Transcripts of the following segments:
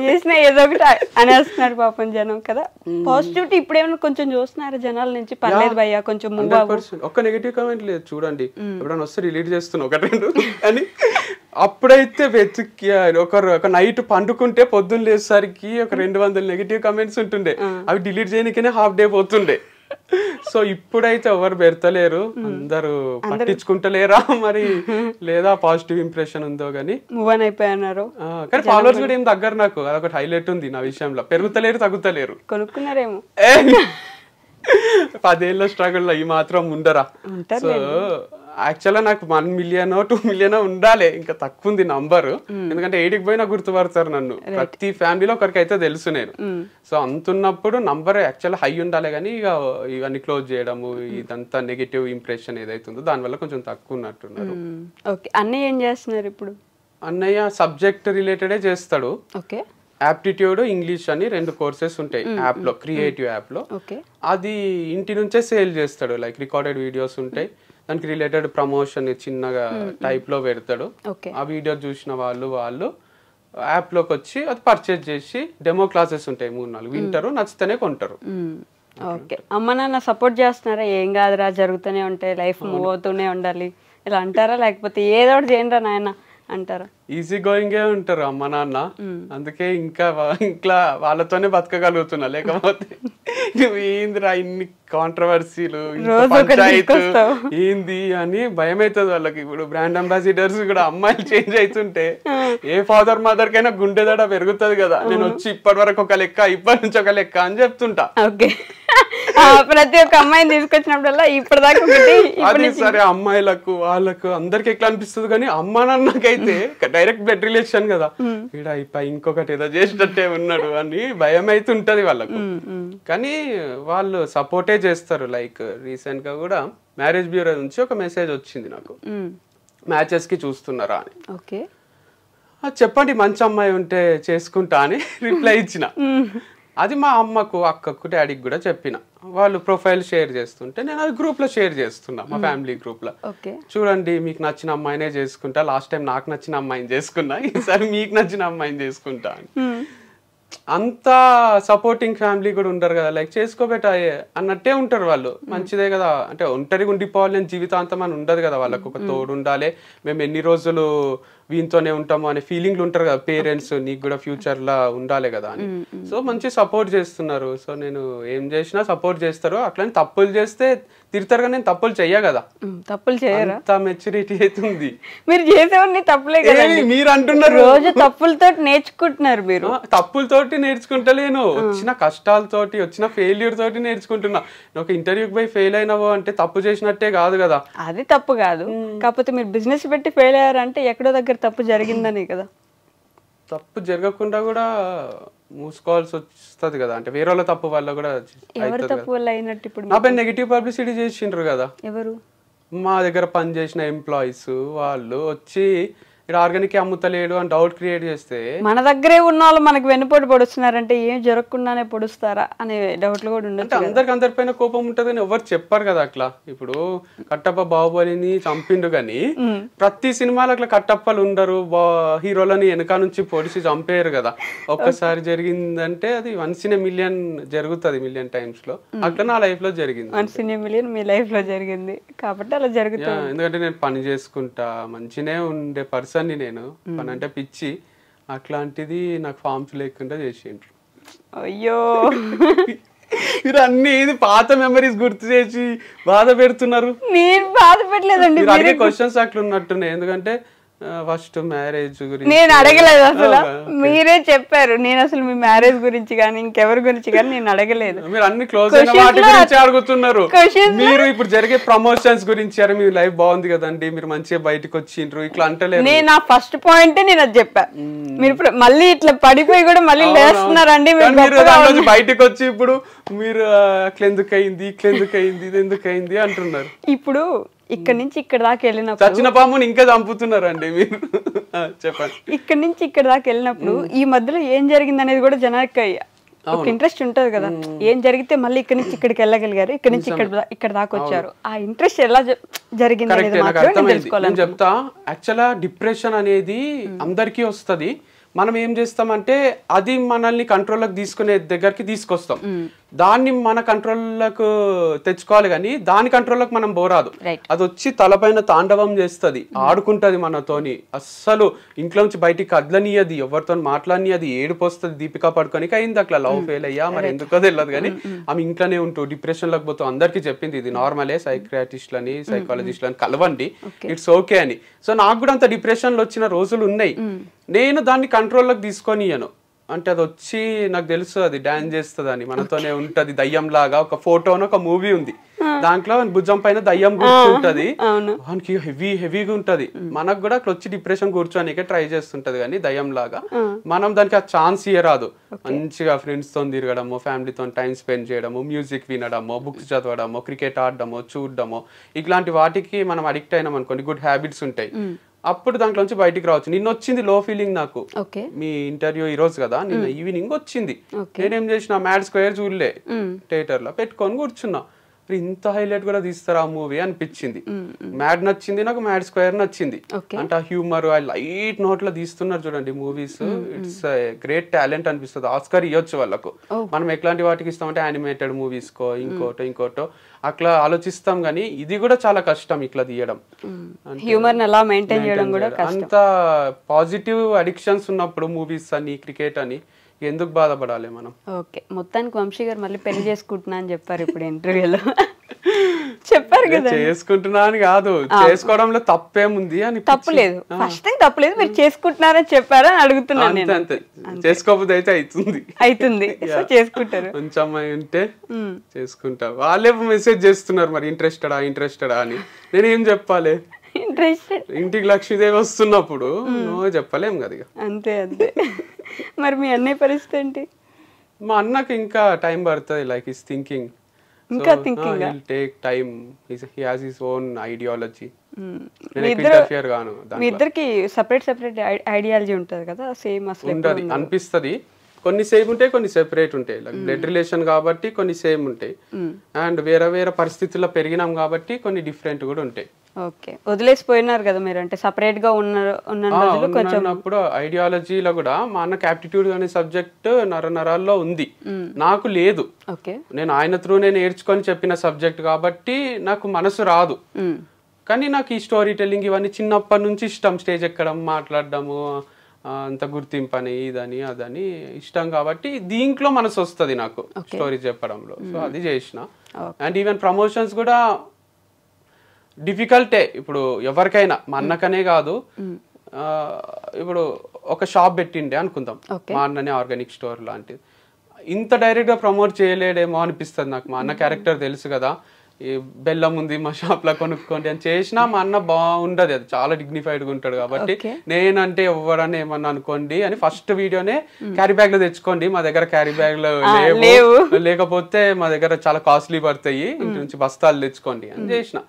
చేసినా ఏదో ఒకటి అనేస్తున్నారు పాపం జనం కదా. పాజిటివిటీ ఇప్పుడు ఏమైనా కొంచెం చూస్తున్నారు జనాల నుంచి, పర్లేదు భయ్యా కొంచెం మూవ్ అవ్వు. ఒక్క నెగిటివ్ కామెంట్ లేదు చూడండి, ఎప్పుడైనా వస్తే రిలీట్ చేస్తున్నా ఒకటి రెండు అని. అప్పుడైతే వెతికి ఒక నైట్ పండుకుంటే పొద్దున్న లేసరికి ఒక 200 నెగిటివ్ కామెంట్స్ ఉంటుండే, అవి డిలీట్ చేయడానికనే హాఫ్ డే పోతుండే. సో ఇప్పుడైతే ఎవరు పెడతలేరు, అందరూ పట్టించుకుంటలేరా మరి, లేదా పాజిటివ్ ఇంప్రెషన్ ఉందో గానీ మూవ్ ఆన్ అయిపోయినారు. కానీ ఫాలోవర్స్ కూడా ఏం దగ్గర, నాకు అదొకటి హైలైట్ ఉంది నా విషయంలో, పెరుగుతలేరు తగ్గుతలేరు. కొనుక్కున్నారేమో 10 ఏళ్ళ స్ట్రగుల్ ఈ మాత్రం ఉండరా. సో యాక్చువల్గా నాకు 1 million 2 million ఉండాలి, ఇంకా తక్కువ ఉంది నంబరు. ఎందుకంటే 8కి పోయినా గుర్తుపడతారు నన్ను, ప్రతి ఫ్యామిలీలో ఒకరికి అయితే తెలుసు నేను. సో అంతున్నప్పుడు నంబర్ యాక్చువల్ హై ఉండాలి, కానీ ఇక ఇవన్నీ క్లోజ్ చేయడము, ఇదంతా నెగిటివ్ ఇంప్రెషన్ ఏదైతుందో దానివల్ల కొంచెం తక్కువ ఉన్నట్టున్నారు. ఓకే, అన్నయ్య ఏం చేస్తున్నారు ఇప్పుడు? అన్నయ్య సబ్జెక్ట్ రిలేటెడే చేస్తాడు. ఓకే, యాప్టిట్యూడ్ ఇంగ్లీష్ అని 2 కోర్సెస్ ఉంటాయి యాప్ లో, క్రియేటివ్ యాప్ లో. అది ఇంటి నుంచే సేల్ చేస్తాడు, లైక్ రికార్డెడ్ వీడియోస్ ఉంటాయి, దానికి రిలేటెడ్ ప్రమోషన్ చిన్నగా టైప్ లో పెడతాడు. ఆ వీడియో చూసిన వాళ్ళు యాప్ లోకి వచ్చి అది పర్చేజ్ చేసి డెమో క్లాసెస్ ఉంటాయి 3-4 వింటారు, నచ్చితేనే కొంటారు. ఓకే, అమ్మ నాన్న సపోర్ట్ చేస్తున్నారా? ఏం కాదురా, జరుగుతూనే ఉంటాయి, లైఫ్ మూవ్ అవుతూనే ఉండాలి ఇలా అంటారా, లేకపోతే ఏదో ఒకటి చేయండి రా నాయన అంటారా? ఈజీ గోయింగే ఉంటారు అమ్మ నాన్న, అందుకే ఇంకా వాళ్ళతోనే బతకగలుగుతున్నా. లేకపోతే నువ్వు ఏందిరా ఇన్ని కాంట్రవర్సీలు, పంచాయతీ ఏంది అని భయం అవుతుంది వాళ్ళకి. ఇప్పుడు బ్రాండ్ అంబాసిడర్స్ కూడా అమ్మాయిలు చేంజ్ అవుతుంటే ఏ ఫాదర్ మదర్ కైనా గుండెదడ పెరుగుతుంది కదా. నేను వచ్చి ఇప్పటి వరకు ఒక లెక్క, ఇప్పటి నుంచి ఒక లెక్క అని చెప్తుంటా. ఓకే, ప్రతి ఒక్క అమ్మాయిని తీసుకొచ్చినప్పుడల్లా ఇప్పటిదాకా అది సరే, అమ్మాయిలకు వాళ్ళకు అందరికి ఎట్లా అనిపిస్తుంది, కానీ అమ్మ నాన్నకైతే డైరెక్ట్ బ్లడ్ రిలేషన్ కదా, ఇక్కడ ఇంకొకటి ఏదో చేసినట్టే ఉన్నాడు అని భయం అయితే ఉంటది వాళ్ళకు. కానీ వాళ్ళు సపోర్టే చేస్తారు. లైక్ రీసెంట్ గా కూడా మ్యారేజ్ బ్యూరో నుంచి ఒక మెసేజ్ వచ్చింది నాకు, మ్యాచెస్ కి చూస్తున్నారా అని. ఓకే, చెప్పండి మంచి అమ్మాయి ఉంటే చేసుకుంటా అని రిప్లై ఇచ్చిన. అది మా అమ్మకు, అక్కకు, డాడీకి కూడా చెప్పిన. వాళ్ళు ప్రొఫైల్ షేర్ చేస్తుంటే నేను అది గ్రూప్ లో షేర్ చేస్తున్నా, మా ఫ్యామిలీ గ్రూప్ లో. చూడండి మీకు నచ్చిన అమ్మాయినే చేసుకుంటా, లాస్ట్ టైం నాకు నచ్చిన అమ్మాయిని చేసుకున్నా, ఈసారి మీకు నచ్చిన అమ్మాయిని చేసుకుంటా అని. అంత సపోర్టింగ్ ఫ్యామిలీ కూడా ఉంటారు కదా, లైక్ చేసుకోబెట్ట అన్నట్టే ఉంటారు వాళ్ళు. మంచిదే కదా, అంటే ఒంటరిగా ఉండిపోవాలి అని జీవితాంతం అని ఉండదు కదా, వాళ్ళకు ఒక తోడు ఉండాలి, మేము ఎన్ని రోజులు వీనితోనే ఉంటాము అనే ఫీలింగ్లు ఉంటారు కదా పేరెంట్స్, నీకు కూడా ఫ్యూచర్ లా ఉండాలి కదా అని. సో మంచి సపోర్ట్ చేస్తున్నారు. సో నేను ఏం చేసినా సపోర్ట్ చేస్తారు. అట్లని తప్పులు చేస్తే తిడతారు, కానీ నేను తప్పులు చెయ్య కదా. తప్పులు చేయరా? అంత మెచ్యూరిటీ అవుతుంది. మీరు చేసేవన్నీ తప్పులే కదా, మీరు అంటున్నారు. రోజు తప్పులతో నేర్చుకుంటున్నారు మీరు. తప్పులతోటి నేర్చుకుంటలేను, వచ్చిన కష్టాలతోటి, వచ్చిన ఫెయిల్యూర్ తోటి నేర్చుకుంటున్నా. ఒక ఇంటర్వ్యూకి పోయి ఫెయిల్ అయినావో అంటే తప్పు చేసినట్టే కాదు కదా. అది తప్పు కాదు, కాకపోతే మీరు బిజినెస్ పెట్టి ఫెయిల్ అయ్యారంటే ఎక్కడో దగ్గర తప్పు జరిగిందని కదా. తప్పు జరగకుండా కూడా మూసుకోవాల్సి వస్తుంది కదా, అంటే వేరే వాళ్ళ తప్పు వల్ల కూడా. ఎవరు తప్పు వల్ల అయినట్టు? ఇప్పుడు నాపై నెగిటివ్ పబ్లిసిటీ చేసిండ్రు కదా. ఎవరు? మా దగ్గర పనిచేసిన ఎంప్లాయీస్ వాళ్ళు వచ్చి ఇక్కడ ఆర్గానిక్ అమ్ముతలేడు అని డౌట్ క్రియేట్ చేస్తే, మన దగ్గరే ఉన్న వాళ్ళు మనకి వెన్నుపోటు పొడుస్తున్నారంటే ఏం జరగకుండానే పొడుస్తారా అనే డౌట్లు కూడా ఉండదు. అందరికి అందరిపైన కోపం ఉంటది కానీ ఎవరు చెప్పారు కదా అట్లా. ఇప్పుడు కట్టప్ప బాహుబలిని చంపిండు కానీ ప్రతి సినిమాలో అట్లా కట్టప్పలు ఉండరు, హీరోలని వెనక నుంచి పొడిచి చంపేయరు కదా. ఒక్కసారి జరిగిందంటే అది 1 in a million జరుగుతుంది, 1,000,000 times లో. అట్లా నా లైఫ్ లో జరిగింది. 1 in a million me life లో జరిగింది కాబట్టి అలా జరుగుతుంది. ఎందుకంటే నేను పని చేసుకుంటా, మంచినే ఉండే పర్సన్ నేను, పని అంటే పిచ్చి, అట్లాంటిది నాకు ఫార్మ్స్ లేకుండా చేసిండ్రు. అయ్యో, మీరు అన్ని పాత మెమరీస్ గుర్తు చేసి బాధ పెడుతున్నారు. నేను బాధ పెట్టలేదండి, అడిగే క్వశ్చన్స్ అట్లా ఉన్నట్టున్నాయి. ఎందుకంటే ఫస్ట్ మ్యారేజ్ గురించి నేను అడగలేదు అసలు, మీరే చెప్పారు. నేను అసలు మీ మ్యారేజ్ గురించి కానీ ఇంకెవరి గురించి కానీ నేను అడగలేదు. మీరు అన్ని క్లోజ్ అయిన వాటి గురించి అడుగుతున్నారు. మీరు ఇప్పుడు జరిగే ప్రమోషన్స్ గురించి, అరే మీ లైఫ్ బాగుంది కదండి, మీరు మంచిగా బయటకు వచ్చిండ్రు, ఇట్లా అంటలేదు. నేను నా ఫస్ట్ పాయింట్ నేను అది చెప్పా. మీరు మళ్ళీ ఇట్లా పడిపోయి కూడా మళ్ళీ లేస్తున్నారండి. బయటకు వచ్చి ఇప్పుడు మీరు అట్లా ఎందుకు అయింది, ఇట్లా ఎందుకు అయింది, ఇది ఎందుకు అయింది అంటున్నారు. ఇప్పుడు ఇక్కడ నుంచి ఇక్కడ దాకా వెళ్ళినప్పుడు చచ్చిన పాముని ఇంకా చంపుతున్నారండి మీరు. చెప్పండి. ఇక్కడ నుంచి ఇక్కడ దాకా వెళ్ళినప్పుడు ఈ మధ్యలో ఏం జరిగింది అనేది కూడా జనానికి ఒక ఇంట్రెస్ట్ ఉంటది కదా. ఏం జరిగితే మళ్ళీ ఇక్కడ నుంచి ఇక్కడికి వెళ్ళగలిగారు, ఇక్కడ నుంచి ఇక్కడ దాకా వచ్చారు, ఆ ఇంట్రెస్ట్ ఎలా జరిగింది అనేది మాత్రం తెలుసుకోవాలి. నేను చెప్తా. యాక్చువల్గా డిప్రెషన్ అనేది అందరికీ వస్తుంది, మనం ఏం చేస్తామంటే అది మనల్ని కంట్రోల్లోకి తీసుకునే దగ్గరికి తీసుకొస్తాం. దాన్ని మన కంట్రోల్లోకి తెచ్చుకోవాలి కానీ దాని కంట్రోల్లోకి మనం పోరాదు. అది వచ్చి తలపైన తాండవం చేస్తుంది, ఆడుకుంటది మనతోని. అస్సలు ఇంట్లో నుంచి బయటికి కదలనియది, ఎవరితో మాట్లాడనియది, ఏడుపు వస్తుంది. దీపికా పడుకోనికి అయింది అట్లా, లవ్ ఫెయిల్ అయ్యా మరి ఎందుకో తెలియదు కానీ ఆమె ఇంట్లోనే ఉంటూ డిప్రెషన్లోకి పోతూ అందరికీ చెప్పింది ఇది నార్మలే, సైక్రియాటిస్ట్లని సైకాలజిస్ట్లని కలవండి, ఇట్స్ ఓకే అని. సో నాకు కూడా అంత డిప్రెషన్లో వచ్చిన రోజులు ఉన్నాయి. నేను దాన్ని కంట్రోల్లోకి తీసుకొనియను. అంటే అది వచ్చి నాకు తెలుసు అది డాన్స్ చేస్తుంది అని, మనతోనే ఉంటది దయ్యం లాగా. ఒక ఫోటోను ఒక మూవీ ఉంది, దాంట్లో భుజం పైన దయ్యం కూర్చుంటది, వానికి హెవీగా ఉంటది. మనకు కూడా అట్లా వచ్చి డిప్రెషన్ కూర్చోనికే ట్రై చేస్తుంటది కానీ దయ్యం లాగా. మనం దానికి ఆ ఛాన్స్ ఇయ్యరాదు. మంచిగా ఫ్రెండ్స్ తో తిరగడము, ఫ్యామిలీతో టైం స్పెండ్ చేయడము, మ్యూజిక్ వినడము, బుక్స్ చదవడము, క్రికెట్ ఆడడము, చూడడము, ఇట్లాంటి వాటికి మనం అడిక్ట్ అయినాం అనుకోండి, గుడ్ హ్యాబిట్స్ ఉంటాయి, అప్పుడు దాంట్లోంచి బయటికి రావచ్చు. నిన్న వచ్చింది లో ఫీలింగ్ నాకు, మీ ఇంటర్వ్యూ ఈ రోజు కదా, నిన్న ఈవినింగ్ వచ్చింది. నేనేం చేసిన, మ్యాడ్ స్క్వేర్ చూడలే, థియేటర్ లో పెట్టుకొని కూర్చున్నా. ఇంత హైలైట్ కూడా తీస్తారా ఆ మూవీ అనిపించింది. మ్యాడ్ నచ్చింది నాకు, మ్యాడ్ స్క్వేర్ నచ్చింది. అంటే ఆ హ్యూమర్, ఆ లైట్ నోట్ లో తీస్తున్నారు చూడండి మూవీస్, ఇట్స్ గ్రేట్ టాలెంట్ అనిపిస్తుంది. ఆస్కార్ ఇవ్వచ్చు వాళ్ళకు. మనం ఎట్లాంటి వాటికి ఇస్తామంటే యానిమేటెడ్ మూవీస్ కో ఇంకోటో అట్లా ఆలోచిస్తాం కానీ ఇది కూడా చాలా కష్టం ఇట్లా తీయడం. హ్యూమర్ అలా మెయింటైన్ చేయడం కూడా కష్టం. అంత పాజిటివ్ అడిక్షన్స్ ఉన్నప్పుడు మూవీస్ అని క్రికెట్ అని ఎందుకు బాధపడాలి మనం? ఓకే, మొత్తానికి వంశీ గారు మళ్ళీ పెళ్లి చేసుకుంటున్నా అని చెప్పారు ఇప్పుడు ఇంటర్వ్యూలో. చెప్పారు కదా, చేసుకుంటున్నా అని కాదు, చేసుకోవడంలో తప్పేముంది అని. తప్పులేదు, ఫస్ట్ థింగ్ తప్పులేదు, మీరు చేసుకుంటున్నారని చెప్పారా అని అడుగుతున్నాను. అంతే, చేసుకోకపోతే అయితే అవుతుంది, చేసుకుంటారు. మంచి అమ్మాయి ఉంటే చేసుకుంటారు. వాళ్ళే మెసేజ్ చేస్తున్నారు మరి ఇంట్రెస్టెడా అని. నేనేం చెప్పాలి? ఇంటికి లక్ష్మీదేవి వస్తున్నప్పుడు నువ్వు చెప్పలేం కదా. అంతే. మరి మీ అన్నయ్య పరిస్థితి ఏంటి? మా అన్నకి ఇంకా టైం పడుతుంది. లైక్ ఈస్ థింకింగ్, ఇంకా thinking, he will take time. He has his own ideology. నేను ఇంటర్ఫియర్ గాను. మీ ఇద్దరికి సెపరేట్ ఐడియాలజీ ఉంటది కదా? సేమ్ అసలు ఉంటది అనిపిస్తది. కొన్ని సేమ్ ఉంటాయి, కొన్ని సెపరేట్ ఉంటాయి. లైక్ బ్లడ్ రిలేషన్ కాబట్టి కొన్ని సేమ్ ఉంటాయి, అండ్ వేరే పరిస్థితుల్లో పెరిగినాం కాబట్టి కొన్ని డిఫరెంట్ కూడా ఉంటాయి. ఓకే, వదిలేసిపోయినారు కదా మీరు, అంటే సపరేట్ గా ఉన్నప్పుడు ఐడియాలజీలో కూడా మా అన్నకి యాప్టిట్యూడ్ అనే సబ్జెక్ట్ నరాల్లో ఉంది, నాకు లేదు. నేను ఆయన త్రూనే నేర్చుకొని చెప్పిన సబ్జెక్ట్ కాబట్టి నాకు మనసు రాదు. కానీ నాకు ఈ స్టోరీ టెల్లింగ్ ఇవన్నీ చిన్నప్పటి నుంచి ఇష్టం. స్టేజ్ ఎక్కడం, మాట్లాడడము, అంత గుర్తింపు అని ఇదని అదని ఇష్టం కాబట్టి దీంట్లో మనసు వస్తుంది నాకు స్టోరీ చెప్పడంలో. సో అది చేసిన. అండ్ ఈవెన్ ప్రమోషన్స్ కూడా డిఫికల్టే. ఇప్పుడు ఎవరికైనా, మా అన్నకనే కాదు, ఇప్పుడు ఒక షాప్ పెట్టిండే అనుకుందాం, మా అన్ననే ఆర్గానిక్ స్టోర్ లాంటిది, ఇంత డైరెక్ట్ గా ప్రమోట్ చేయలేడేమో అనిపిస్తుంది నాకు. మా అన్న క్యారెక్టర్ తెలుసు కదా, ఈ బెల్లం ఉంది మా షాప్ లో కొనుక్కోండి అని చేసినా మా అన్న బాగుండదు, అది చాలా డిగ్నిఫైడ్ గా ఉంటాడు కాబట్టి నేనంటే ఎవరన్నా ఏమన్నా అనుకోండి అని ఫస్ట్ వీడియోనే క్యారీ బ్యాగ్ లో తెచ్చుకోండి, మా దగ్గర క్యారీ బ్యాగ్ లో లేవు, లేకపోతే మా దగ్గర చాలా కాస్ట్లీ పడతాయి, ఇంటి నుంచి బస్తాలు తెచ్చుకోండి అని చేసిన.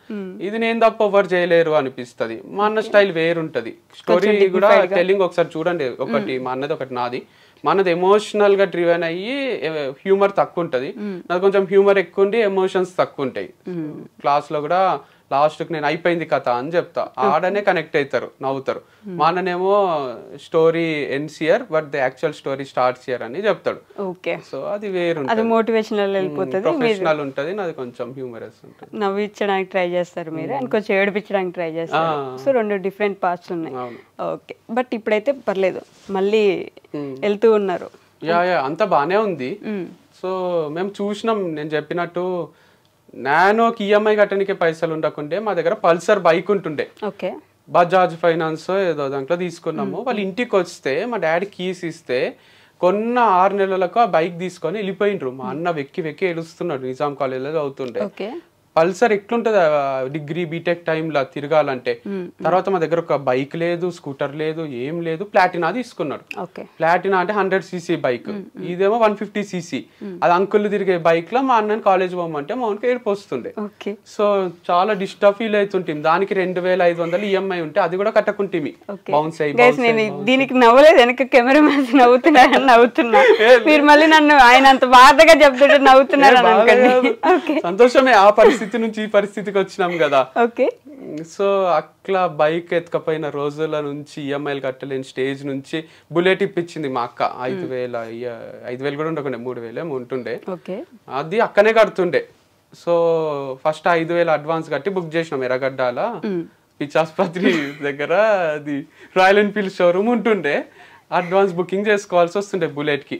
ఇది నేను తప్ప ఎవరు చేయలేరు అనిపిస్తుంది. మా అన్న స్టైల్ వేరుంటది. స్టోరీ కూడా టెల్లింగ్ ఒకసారి చూడండి, ఒకటి మా అన్నది ఒకటి నాది. మనది ఎమోషనల్ గా డ్రివెన్ అయ్యి హ్యూమర్ తక్కువ ఉంటది, నాకు కొంచెం హ్యూమర్ ఎక్కువ ఉండి ఎమోషన్స్ తక్కువ ఉంటాయి. క్లాస్ లో కూడా లాస్ట్ కి నేను అయిపోయింది కథ అని చెప్తా, ఆడనే కనెక్ట్ అవుతారు, నవ్వుతారు. మా అన్ననేమో story ends here but the actual story starts here అని చెప్తాడు. సో అది వేరు, మోటివేషనల్ వెళ్ళిపోతుంది, ప్రొఫెషనల్ ఉంటది, నాది కొంచెం హ్యూమరస్ ఉంటుంది. నవ్వించడానికి ట్రై చేస్తారు మీరు, అండ్ కొంచెం ఏడిపించడానికి ట్రై చేస్తారు. సో రెండు డిఫరెంట్ పార్ట్స్ ఉన్నాయి. ఓకే, బట్ ఇప్పుడైతే పర్లేదు, మళ్ళీ వెళ్తూ ఉన్నారు. యా అంతా బానే ఉంది. సో మేము చూసినాం, నేను చెప్పినట్టు నానోకి ఈఎంఐ కట్టడానికి పైసలు ఉండకుండే మా దగ్గర పల్సర్ బైక్ ఉంటుండే, బజాజ్ ఫైనాన్స్ ఏదో దాంట్లో తీసుకున్నాము. వాళ్ళు ఇంటికి వస్తే మా డాడీ కీస్ ఇస్తే కొన్న 6 నెలలకు ఆ బైక్ తీసుకొని వెళ్ళిపోయిండ్రు. మా అన్న వెక్కి ఏడుస్తున్నాడు, నిజాం కాలేజీలో చదువుతుండే. పల్సర్ ఎట్లుంటది డిగ్రీ బీటెక్ టైంలో తిరగాలంటే. తర్వాత మా దగ్గర ఒక బైక్ లేదు, స్కూటర్ లేదు, ఏం లేదు. ప్లాటినా తీసుకున్నాడు. ప్లాటినా అంటే 100cc బైక్, ఇదేమో 150cc. అది అంకుల్ తిరిగే బైక్ లో మా అన్నని కాలేజ్ పోమంటే మా అన్నకి ఏడుపు వస్తుండే. సో చాలా డిస్టర్బ్ ఫీల్ అవుతుంటాం. దానికి 2500 ఈఎంఐ ఉంటే అది కూడా కట్టకుంటే బౌన్స్ అయ్యి. దీనికి నవ్వలేదు, వెనక కెమెరా మ్యాన్స్ నవ్వుతున్నా మీరు మళ్ళీ నన్ను ఆయన అంత బాధగా చెప్తుంటే నవ్వుతున్నారు. సంతోషమే, ఆ పరిస్థితి నుంచి ఈ పరిస్థితికి వచ్చినాం కదా. సో అట్లా బైక్ ఎత్తుకపోయిన రోజుల నుంచి ఈఎంఐలు కట్టలేని స్టేజ్ నుంచి బుల్లెట్ ఇప్పించింది మా అక్క. 5,000 కూడా ఉండకుండా 3,000 ఉంటుండే. అది అక్కనే కడుతుండే. సో ఫస్ట్ 5,000 అడ్వాన్స్ కట్టి బుక్ చేసినాం ఎర్రగడ్డాల పిచ్చాసుపత్రి దగ్గర. అది రాయల్ ఎన్ఫీల్డ్ షోరూమ్ ఉంటుండే. అడ్వాన్స్ బుకింగ్ చేసుకోవాల్సి వస్తుండే బుల్లెట్ కి.